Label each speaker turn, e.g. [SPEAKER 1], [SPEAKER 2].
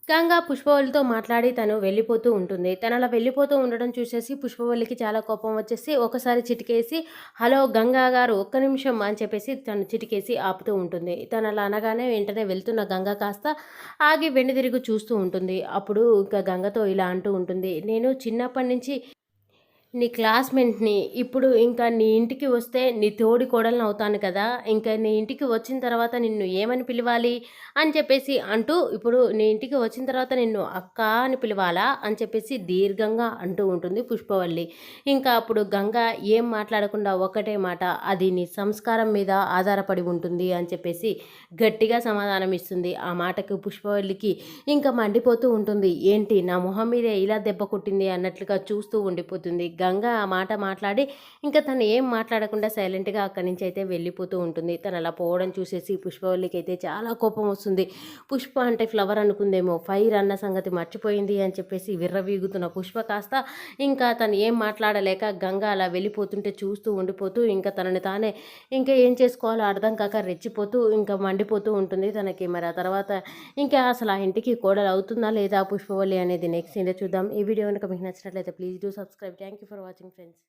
[SPEAKER 1] గంగ పుష్పవల్లితో మాట్లాడి తను వెళ్ళిపోతూ ఉంటుంది. తనలా వెళ్ళిపోతూ ఉండడం చూసేసి పుష్పవల్లికి చాలా కోపం వచ్చేసి ఒకసారి చిటికేసి, "హలో గంగా గారు ఒక్క నిమిషం" అని చెప్పేసి తను చిటికేసి ఆపుతూ ఉంటుంది. తను అలా అనగానే వెంటనే వెళ్తున్న గంగ కాస్త ఆగి వెనుదిరిగి చూస్తూ ఉంటుంది. అప్పుడు ఇక గంగతో ఇలా అంటూ ఉంటుంది, "నేను చిన్నప్పటి నుంచి నీ క్లాస్‌మేట్‌ని. ఇప్పుడు ఇంకా నీ ఇంటికి వస్తే నీ తోడి కోడలినవుతాను కదా! ఇంకా నీ ఇంటికి వచ్చిన తర్వాత నిన్ను ఏమని పిలవాలి?" అని చెప్పేసి అంటూ, "ఇప్పుడు నీ ఇంటికి వచ్చిన తర్వాత నిన్ను అక్క అని పిలవాలా?" అని చెప్పేసి దీర్ఘంగా అంటూ ఉంటుంది పుష్పవల్లి. ఇంకా అప్పుడు గంగ ఏం మాట్లాడకుండా ఒక్కటే మాట, "అది నీ సంస్కారం మీద ఆధారపడి ఉంటుంది" అని చెప్పేసి గట్టిగా సమాధానం ఇస్తుంది. ఆ మాటకు పుష్పవల్లికి ఇంకా మండిపోతూ ఉంటుంది. ఏంటి నా మొహం మీదే ఇలా దెబ్బ కొట్టింది అన్నట్లుగా చూస్తూ ఉండిపోతుంది. గంగ ఆ మాట మాట్లాడి ఇంకా తను ఏం మాట్లాడకుండా సైలెంట్‌గా అక్కడి నుంచి అయితే వెళ్ళిపోతూ ఉంటుంది. తను అలా పోవడం చూసేసి పుష్పవల్లికైతే చాలా కోపం వస్తుంది. పుష్ప అంటే ఫ్లవర్ అనుకుందేమో, ఫైర్ అన్న సంగతి మర్చిపోయింది అని చెప్పేసి విర్రవీగుతున్న పుష్ప కాస్త ఇంకా తను ఏం మాట్లాడలేక గంగ అలా వెళ్ళిపోతుంటే చూస్తూ ఉండిపోతూ ఇంకా తనని తానే ఇంకా ఏం చేసుకోవాలో అర్థం కాక రెచ్చిపోతూ ఇంకా మండిపోతూ ఉంటుంది తనకి. మరి ఆ తర్వాత ఇంకా అసలు ఆ ఇంటికి కోడలు అవుతుందా లేదా పుష్పవల్లి అనేది నెక్స్ట్ సీన్‌లో చూద్దాం. ఈ వీడియో గనుక మీకు నచ్చినట్లయితే please do subscribe. Thank you for watching friends.